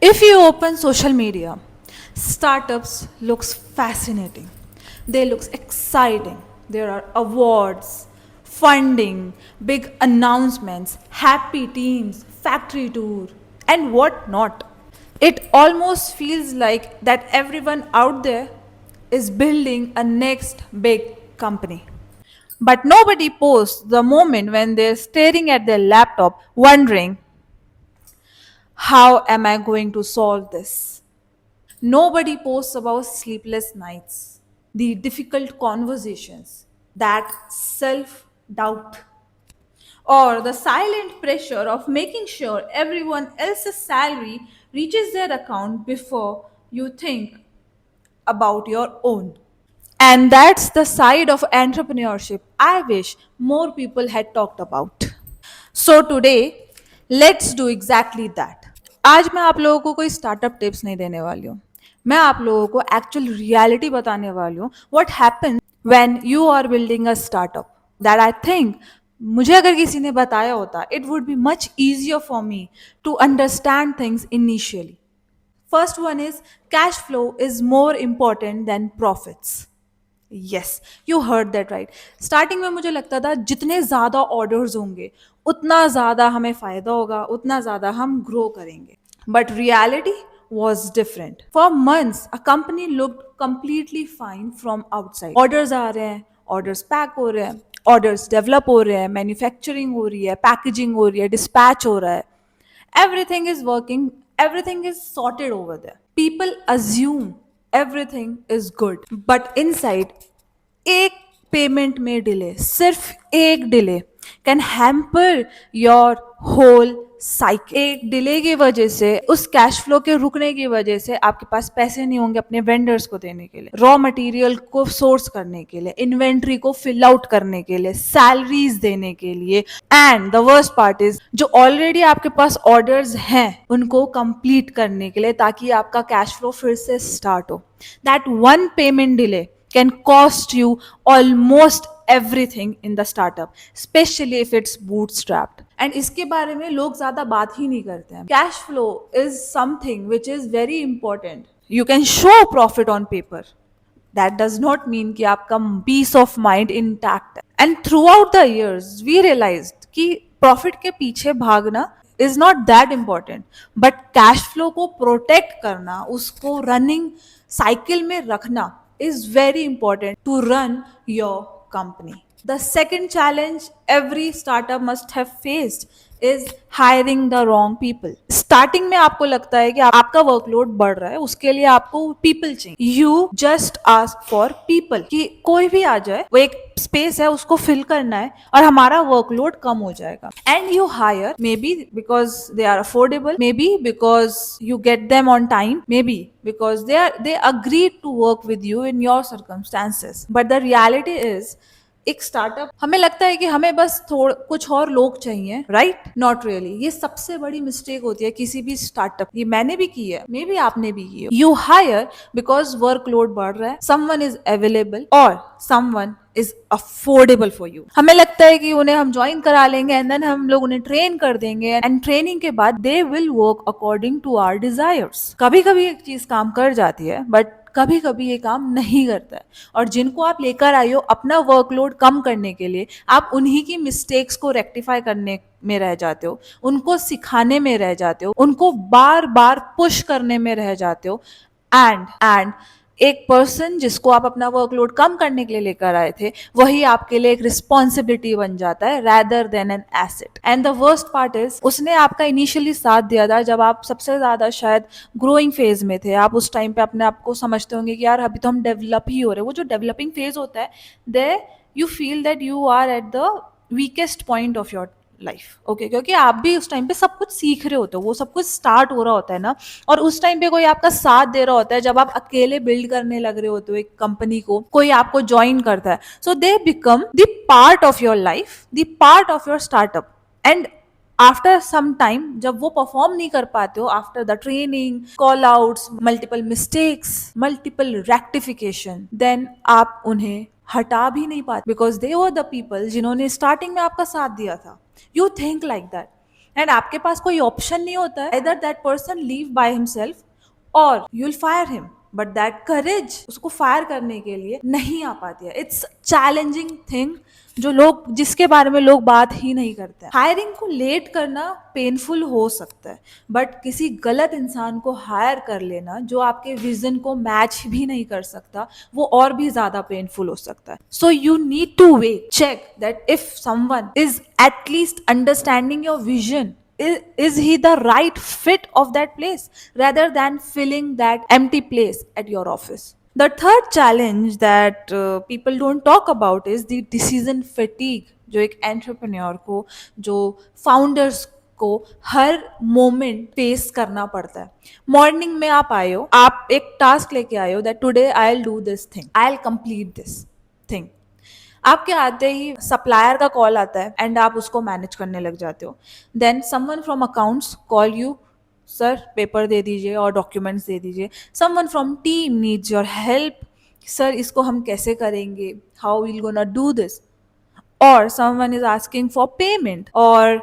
If you open social media, startups looks fascinating. They looks exciting. There are awards, funding, big announcements, happy teams, factory tour, and what not. It almost feels like that everyone out there is building a next big company. But nobody posts the moment when they're staring at their laptop wondering, how am I going to solve this? Nobody posts about sleepless nights, the difficult conversations, that self doubt, or the silent pressure of making sure everyone else's salary reaches their account before you think about your own. And that's the side of entrepreneurship I wish more people had talked about. So today, let's do exactly that. आज मैं आप लोगों को कोई startup tips नहीं देने वाली हूँ. मैं आप लोगों को एक्चुअल रियलिटी बताने वाली हूँ. What happens when you are building a startup that I think मुझे अगर किसी ने बताया होता it would be much easier for me to understand things initially. First one is cash flow is more important than profits. Yes you heard that right. Starting में मुझे लगता था जितने ज़्यादा ऑर्डर्स होंगे उतना ज़्यादा हमें फ़ायदा होगा, उतना ज़्यादा हम ग्रो करेंगे. But reality was different. For months a company looked completely fine from outside. Orders आ रहे हैं, ऑर्डर्स पैक हो रहे हैं, ऑर्डर्स डेवलप हो रहे हैं, मैन्युफैक्चरिंग हो रही है, पैकेजिंग हो रही है, डिस्पैच हो रहा है. Everything is working, everything is sorted over there. People assume everything is good, but inside, एक पेमेंट में डिले, सिर्फ एक delay can hamper your whole cycle. एक डिले की वजह से, उस कैश फ्लो के रुकने की वजह से आपके पास पैसे नहीं होंगे अपने वेंडर्स को देने के लिए, रॉ मटेरियल को सोर्स करने के लिए, इन्वेंट्री को फिल आउट करने के लिए, सैलरीज देने के लिए. And the worst part is जो ऑलरेडी आपके पास ऑर्डर्स हैं उनको कंप्लीट करने के लिए ताकि आपका कैश फ्लो फिर से स्टार्ट हो. That one payment delay can cost you almost everything in the startup, especially if it's bootstrapped. And इसके बारे में लोग ज़्यादा बात ही नहीं करते हैं. Cash flow is something which is very important. You can show profit on paper. That does not mean कि आपका peace of mind intact है. And throughout the years, we realized कि profit के पीछे भागना is not that important. But cash flow को protect करना, उसको running cycle में रखना is very important to run your company. The second challenge every startup must have faced is hiring the wrong people. Starting में आपको लगता है कि आपका वर्कलोड बढ़ रहा है, उसके लिए आपको पीपल चाहिए. You just ask for people कि कोई भी आ जाए, वो एक स्पेस है उसको फिल करना है और हमारा वर्कलोड कम हो जाएगा. And you hire maybe because they are affordable, maybe because you get them on time, maybe because they agreed to work with you in your circumstances. But the reality is एक startup हमें लगता है कि हमें बस कुछ और लोग चाहिए, राइट? Not really. ये सबसे बड़ी मिस्टेक होती है किसी भी स्टार्टअप. ये मैंने भी की है, मे बी आपने भी की है. यू हायर बिकॉज वर्कलोड बढ़ रहा है, समवन इज अवेलेबल और someone is affordable for you. हमें लगता है कि उन्हें हम ज्वाइन करा लेंगे एंड देन हम लोग उन्हें ट्रेन कर देंगे एंड ट्रेनिंग के बाद they will work according to our desires. कभी कभी एक चीज काम कर जाती है बट कभी कभी ये काम नहीं करता है. और जिनको आप लेकर आए हो अपना वर्कलोड कम करने के लिए, आप उन्हीं की मिस्टेक्स को रेक्टिफाई करने में रह जाते हो, उनको सिखाने में रह जाते हो, उनको बार बार पुश करने में रह जाते हो. एंड एक पर्सन जिसको आप अपना वर्कलोड कम करने के लिए लेकर आए थे वही आपके लिए एक रिस्पॉन्सिबिलिटी बन जाता है rather than an asset. And the worst part is उसने आपका इनिशियली साथ दिया था जब आप सबसे ज्यादा शायद ग्रोइंग फेज में थे. आप उस टाइम पे अपने आप को समझते होंगे कि यार अभी तो हम डेवलप ही हो रहे हैं. वो जो डेवलपिंग फेज होता है, they you feel that you are at the weakest point of your life. Okay, क्योंकि आप भी उस टाइम पे सब कुछ सीख रहे होते हो, वो सब कुछ स्टार्ट हो रहा होता है ना. और उस टाइम पे कोई आपका साथ दे रहा होता है जब आप अकेले बिल्ड करने लग रहे होते हो एक कंपनी को, कोई आपको ज्वाइन करता है. So they become the part of your life, the part of your startup. And after some time जब वो परफॉर्म नहीं कर पाते हो, after the training, call outs, multiple mistakes, multiple rectification, then आप उन्हें हटा भी नहीं पाते because they were the people जिन्होंने स्टार्टिंग में आपका साथ दिया था. You think like that. And आपके पास कोई ऑप्शन नहीं होता है, either that person leave by himself or you'll fire him, but that courage उसको फायर करने के लिए नहीं आ पाती है. इट्स चैलेंजिंग थिंग जो लोग, जिसके बारे में लोग बात ही नहीं करते हैं. हायरिंग को लेट करना पेनफुल हो सकता है, बट किसी गलत इंसान को हायर कर लेना जो आपके विजन को मैच भी नहीं कर सकता, वो और भी ज्यादा पेनफुल हो सकता है. So you need to wait, check that if someone is at least understanding your vision. Is he the right fit of that place rather than filling that empty place at your office? The third challenge that people don't talk about is the decision fatigue, जो एक entrepreneur को, जो founders को हर moment face करना पड़ता है. Morning में आप आए हो, आप एक टास्क लेके आए हो that today I will do this thing, I will complete this thing. आपके आते ही सप्लायर का कॉल आता है एंड आप उसको मैनेज करने लग जाते हो. Then someone from accounts call you, sir paper दे दीजिए और डॉक्यूमेंट्स दे दीजिए. Someone from team needs your help, sir इसको हम कैसे करेंगे, how will gonna do this. Or someone is asking for payment, or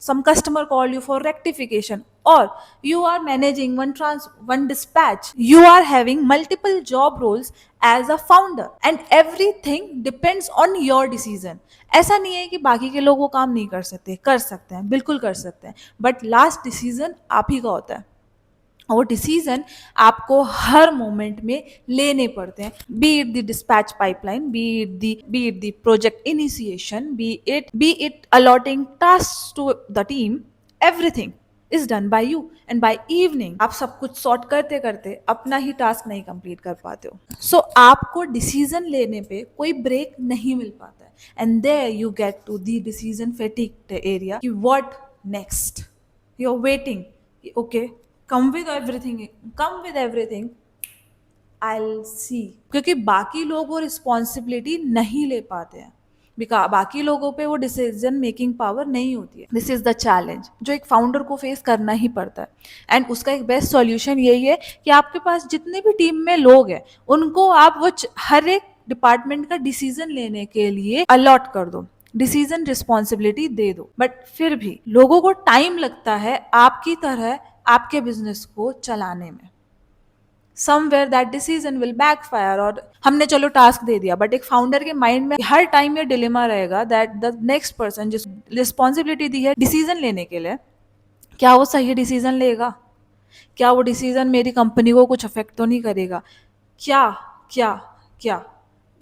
some customer call you for rectification, or you are managing one dispatch. You are having multiple job roles as a founder and everything depends on your decision. ऐसा नहीं है कि बाकी के लोग वो काम नहीं कर सकते हैं, बिल्कुल कर सकते हैं, बट लास्ट डिसीजन आप ही का होता है. वो डिसीजन आपको हर मोमेंट में लेने पड़ते हैं. Be it the dispatch pipeline, be it the project initiation, be it allotting task to the team, everything is done by you. And by evening आप सब कुछ सॉर्ट करते करते अपना ही टास्क नहीं कंप्लीट कर पाते हो. सो आपको डिसीजन लेने पे कोई ब्रेक नहीं मिल पाता है. And there you get to the decision fatigue area कि what next. You are waiting, okay come with everything, I'll see. क्योंकि बाकी लोग वो रिस्पॉन्सिबिलिटी नहीं ले पाते हैं, बाकी लोगों पे वो डिसीजन मेकिंग पावर नहीं होती है. दिस इज द चैलेंज जो एक फाउंडर को फेस करना ही पड़ता है. एंड उसका एक बेस्ट सॉल्यूशन यही है कि आपके पास जितने भी टीम में लोग हैं उनको आप वो हर एक डिपार्टमेंट का डिसीजन लेने के लिए अलॉट कर दो, डिसीजन रिस्पॉन्सिबिलिटी दे दो. बट फिर भी लोगों को टाइम लगता है आपकी तरह आपके बिजनेस को चलाने में. Somewhere that decision will backfire. और हमने चलो टास्क दे दिया, बट एक फाउंडर के माइंड में हर टाइम ये डिलेमा रहेगा दैट द नेक्स्ट पर्सन जिस रिस्पॉन्सिबिलिटी दी है डिसीजन लेने के लिए, क्या वो सही डिसीजन लेगा, क्या वो डिसीजन मेरी कंपनी को कुछ अफेक्ट तो नहीं करेगा, क्या क्या क्या.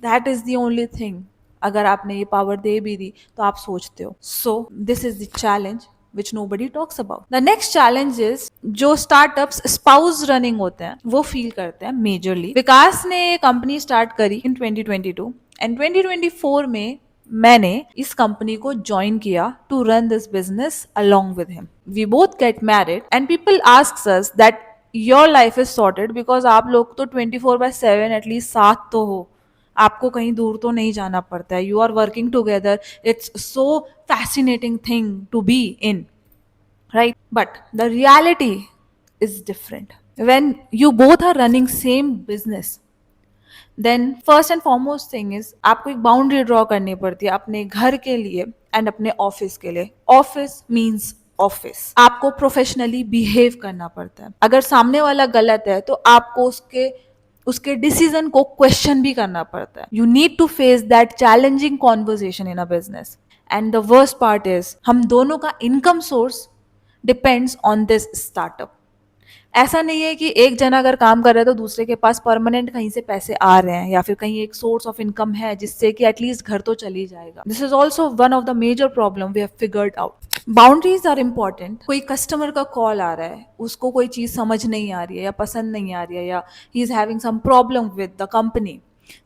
That is the only thing. अगर आपने ये पावर दे भी दी तो आप सोचते हो. So this is the challenge which nobody talks about. The next challenge is जो स्टार्टअप्स स्पाउस रनिंग होते हैं वो फील करते हैं मेजरली. विकास ने कंपनी स्टार्ट करी इन 2022 एंड 2024 में मैंने इस कंपनी को ज्वाइन किया to run this business along with him. We both get married and people ask us that your life is sorted because आप लोग तो 24/7 एटलीस्ट साथ तो हो, आपको कहीं दूर तो नहीं जाना पड़ता है, you are working together, it's so fascinating thing to be in, right? But the reality is different. When you both are running same business, then first and foremost thing is आपको एक बाउंड्री ड्रॉ करनी पड़ती है अपने घर के लिए and अपने ऑफिस के लिए. Office means office. आपको प्रोफेशनली बिहेव करना पड़ता है. अगर सामने वाला गलत है तो आपको उसके डिसीजन को क्वेश्चन भी करना पड़ता है. You need to face that challenging conversation in a business. And the worst part is हम दोनों का income source depends on this startup. ऐसा नहीं है कि एक जना अगर काम कर रहा है तो दूसरे के पास परमानेंट कहीं से पैसे आ रहे हैं या फिर कहीं एक सोर्स ऑफ इनकम है जिससे कि एटलीस्ट घर तो चली जाएगा. This is also one of the major problem we have figured out. Boundaries are important. कोई कस्टमर का कॉल आ रहा है, उसको कोई चीज समझ नहीं आ रही है या पसंद नहीं आ रही है या he is having some problem with the company,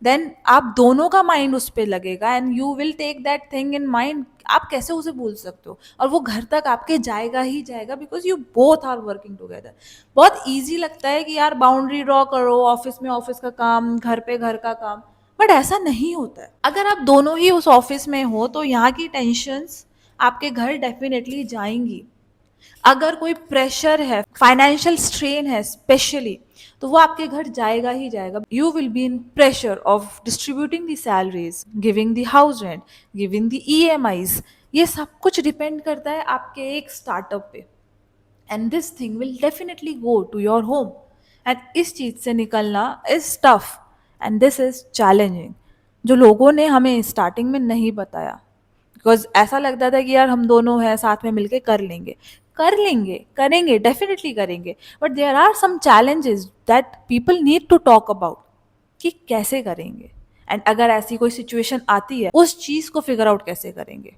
then आप दोनों का माइंड उस पर लगेगा and you will take that thing in mind. आप कैसे उसे भूल सकते हो, और वो घर तक आपके जाएगा ही जाएगा because you both are working together. बहुत ईजी लगता है कि यार बाउंड्री ड्रॉ करो, ऑफिस में ऑफिस का काम, घर पे घर का काम, बट ऐसा नहीं होता है. अगर आप दोनों ही उस ऑफिस में हो तो यहाँ की टेंशन्स आपके घर डेफिनेटली जाएंगी. अगर कोई प्रेशर है, फाइनेंशियल स्ट्रेन है स्पेशली, तो वो आपके घर जाएगा ही जाएगा. You will be in pressure of distributing the salaries, giving the house rent, giving the EMIs, ये सब कुछ डिपेंड करता है आपके एक स्टार्टअप पे, and this thing will definitely go to your home. And इस चीज़ से निकलना is tough and this is challenging, जो लोगों ने हमें स्टार्टिंग में नहीं बताया। बिकॉज ऐसा लगता था कि यार हम दोनों हैं साथ में मिलके कर लेंगे, कर लेंगे, करेंगे, डेफिनेटली करेंगे, but there are some challenges that people need to talk about कि कैसे करेंगे, एंड अगर ऐसी कोई सिचुएशन आती है उस चीज़ को फिगर आउट कैसे करेंगे।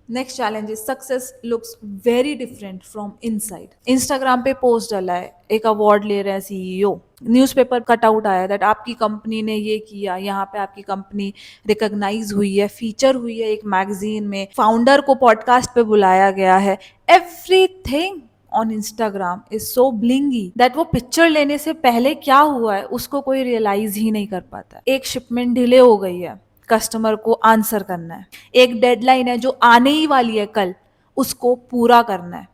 Next challenge is success looks very different from inside. Instagram पे पोस्ट डाला है, एक अवार्ड ले रहे हैं सीईओ, न्यूज़पेपर कटआउट आया दैट आपकी कंपनी ने ये किया, यहाँ पे आपकी कंपनी रिकॉग्नाइज हुई है, फीचर हुई है एक मैगजीन में, फाउंडर को पॉडकास्ट पे बुलाया गया है। Everything on Instagram is so blingy that वो पिक्चर लेने से पहले क्या हुआ है उसको कोई रियलाइज ही नहीं कर पाता। एक शिपमेंट डिले हो गई है, कस्टमर को आंसर करना है, एक डेडलाइन है जो आने ही वाली है कल, उसको पूरा करना है,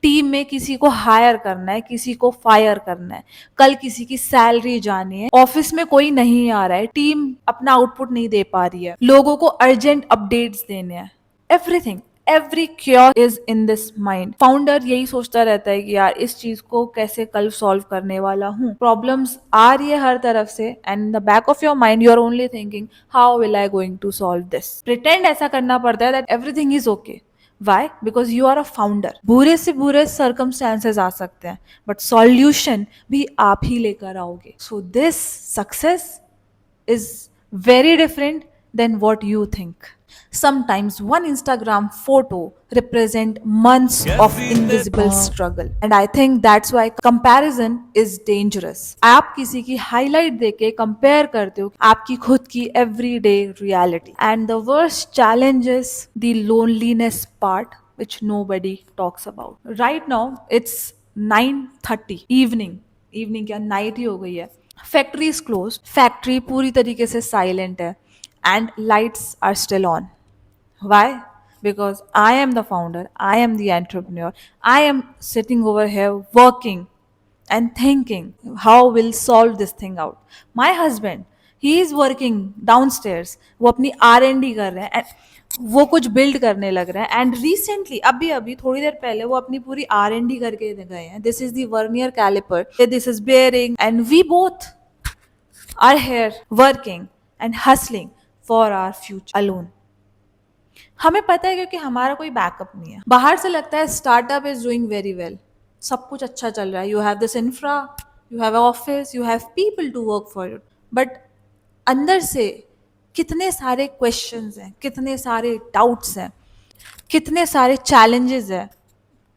टीम में किसी को हायर करना है, किसी को फायर करना है, कल किसी की सैलरी जानी है, ऑफिस में कोई नहीं आ रहा है, टीम अपना आउटपुट नहीं दे पा रही है, लोगों को अर्जेंट अपडेट्स देने हैं। Everything, every cure is in this mind. Founder यही सोचता रहता है कि यार इस चीज को कैसे कल सॉल्व करने वाला हूँ, प्रॉब्लम्स आ रही है हर तरफ से, and the back of your mind you are only thinking how will I going to solve this. Pretend ऐसा करना पड़ता है that everything is okay. Why? Because you are a founder. बुरे से बुरे सर्कमस्टांसेस आ सकते हैं बट सॉल्यूशन भी आप ही लेकर आओगे। So this success is very different than what you think. Sometimes one Instagram photo represent months of invisible struggle, and I think that's why comparison is dangerous. आप किसी की highlight देके compare करते हो आपकी खुद की everyday reality, and the worst challenge is the loneliness part which nobody talks about. Right now it's 9:30 evening, evening क्या night ही हो गई है, फैक्ट्री इज क्लोज, फैक्ट्री पूरी तरीके से साइलेंट है, and lights are still on. Why? Because I am the founder, I am the entrepreneur, I am sitting over here working and thinking how we'll solve this thing out. My husband, he is working downstairs, वो अपनी R&D कर रहे हैं, and वो कुछ build करने लग रहे हैं, एंड रिसेंटली अभी अभी थोड़ी देर पहले वो अपनी पूरी R&D करके गए हैं। This is the vernier calliper, this is bearing, and we both are here working and hustling for our future alone. हमें पता है क्योंकि हमारा कोई बैकअप नहीं है। बाहर से लगता है startup is doing very well, सब कुछ अच्छा चल रहा है, you have this infra, you have office, you have people to work for it, but अंदर से कितने सारे क्वेश्चंस हैं, कितने सारे डाउट्स हैं, कितने सारे चैलेंजेस हैं,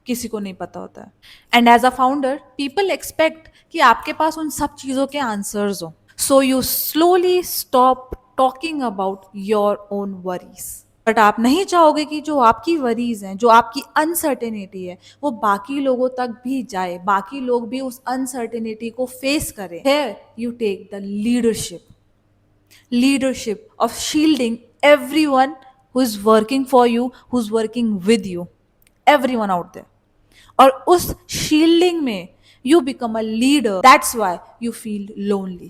किसी को नहीं पता होता है। And as a founder people expect कि आपके पास उन सब चीज़ों के आंसर्स हो, so you slowly stop talking about your own worries. But आप नहीं चाहोगे कि जो आपकी वरीज हैं, जो आपकी अनसर्टेनिटी है, वो बाकी लोगों तक भी जाए, बाकी लोग भी उस अनसर्टेनिटी को फेस करें। Here you take the leadership of shielding everyone who is working for you, who's working with you, everyone out there. और उस shielding में you become a leader. That's why you feel lonely,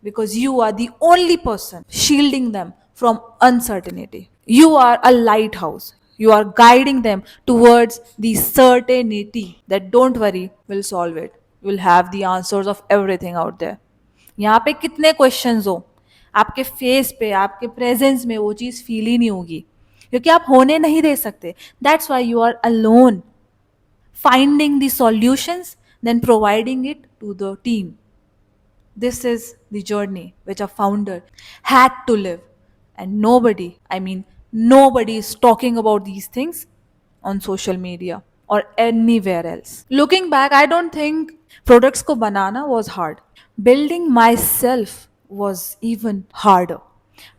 because you are the only person shielding them from uncertainty. You are a lighthouse. You are guiding them towards the certainty that don't worry, we'll solve it. We'll have the answers of everything out there. यहाँ पे कितने questions हो, आपके face पे, आपके presence में वो चीज़ feel ही नहीं होगी, क्योंकि आप होने नहीं दे सकते। That's why you are alone, finding the solutions, then providing it to the team. This is the journey which a founder had to live. And nobody, I mean, nobody is talking about these things on social media or anywhere else. Looking back, I don't think products ko banana was hard. Building myself was even harder,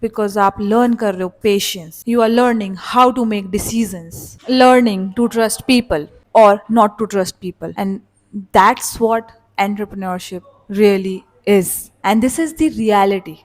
because आप learn कर रहे हो patience, you are learning how to make decisions, learning to trust people or not to trust people, and that's what entrepreneurship really is, and this is the reality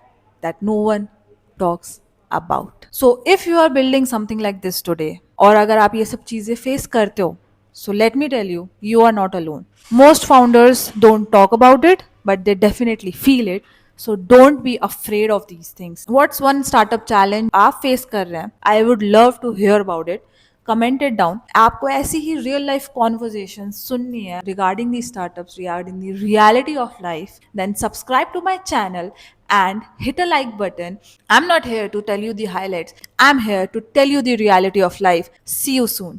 that no one talks about. So if you are building something like this today, और अगर आप ये सब चीज़ें face करते हो, so let me tell you, you are not alone. Most founders don't talk about it, but they definitely feel it. So don't be afraid of these things. What's one startup challenge आप face कर रहे हैं? I would love to hear about it. Comment it down. आपको ऐसी ही real life conversation सुननी है regarding the startups, regarding the reality of life, then subscribe to my channel and hit a like button. I'm not here to tell you the highlights. I'm here to tell you the reality of life. See you soon.